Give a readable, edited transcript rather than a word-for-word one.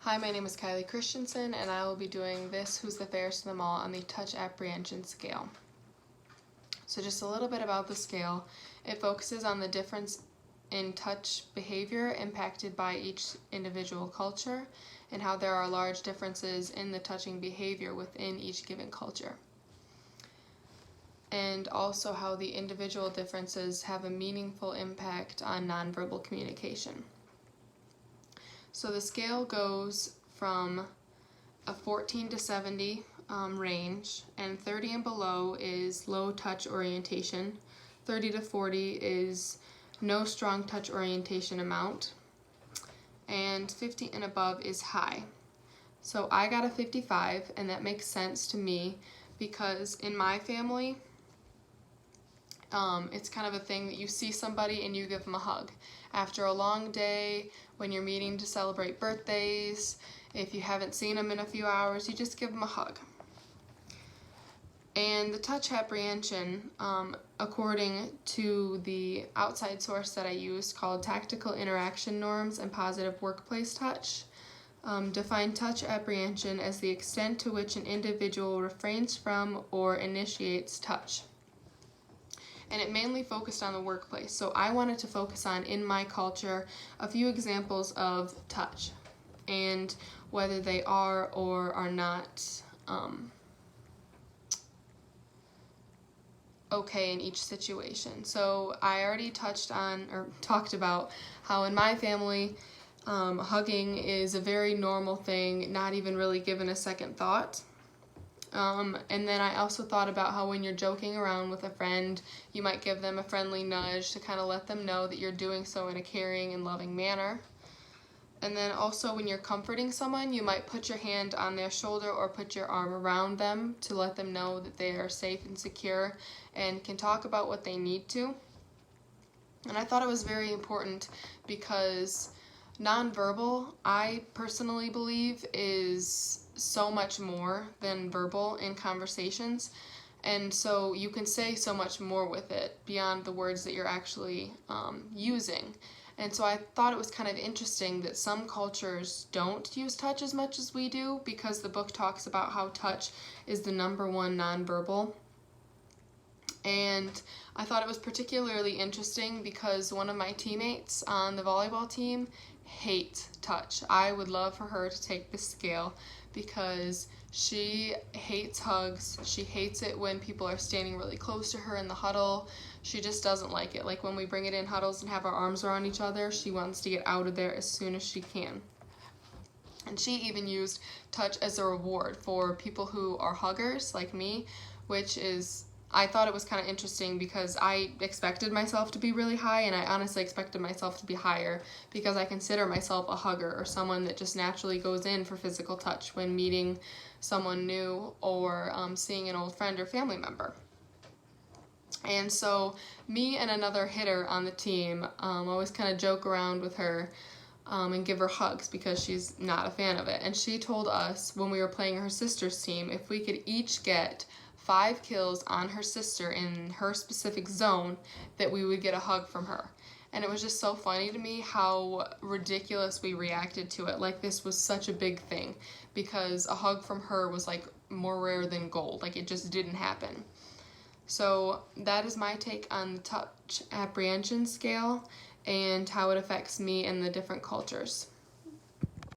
Hi, my name is Kylie Christensen, and I will be doing this Who's the Fairest of Them All on the touch apprehension scale. So just a little bit about the scale. It focuses on the difference in touch behavior impacted by each individual culture and how there are large differences in the touching behavior within each given culture. And also how the individual differences have a meaningful impact on nonverbal communication. So the scale goes from a 14 to 70 range, and 30 and below is low touch orientation. 30 to 40 is no strong touch orientation amount, and 50 and above is high. So I got a 55, and that makes sense to me because in my family, it's kind of a thing that you see somebody and you give them a hug. After a long day, when you're meeting to celebrate birthdays, if you haven't seen them in a few hours, you just give them a hug. And the touch apprehension, according to the outside source that I used called Tactical Interaction Norms and Positive Workplace Touch, define touch apprehension as the extent to which an individual refrains from or initiates touch. And it mainly focused on the workplace. So I wanted to focus on, in my culture, a few examples of touch and whether they are or are not okay in each situation. So I already talked about how in my family, hugging is a very normal thing, not even really given a second thought. And then I also thought about how when you're joking around with a friend, you might give them a friendly nudge to kind of let them know that you're doing so in a caring and loving manner. And then also when you're comforting someone, you might put your hand on their shoulder or put your arm around them to let them know that they are safe and secure and can talk about what they need to. And I thought it was very important because nonverbal, I personally believe, is so much more than verbal in conversations, and so you can say so much more with it beyond the words that you're actually using. And so I thought it was kind of interesting that some cultures don't use touch as much as we do, because the book talks about how touch is the number one nonverbal. And I thought it was particularly interesting because one of my teammates on the volleyball team hates touch. I would love for her to take the scale because she hates hugs. She hates it when people are standing really close to her in the huddle. She just doesn't like it. Like when we bring it in huddles and have our arms around each other, she wants to get out of there as soon as she can. And she even used touch as a reward for people who are huggers like me, which is, I thought it was kind of interesting because I expected myself to be really high, and I honestly expected myself to be higher because I consider myself a hugger or someone that just naturally goes in for physical touch when meeting someone new or seeing an old friend or family member. And so me and another hitter on the team always kind of joke around with her and give her hugs because she's not a fan of it. And she told us when we were playing her sister's team, if we could each get 5 kills on her sister in her specific zone, that we would get a hug from her. And it was just so funny to me how ridiculous we reacted to it. Like this was such a big thing because a hug from her was like more rare than gold. Like it just didn't happen. So that is my take on the touch apprehension scale and how it affects me and the different cultures.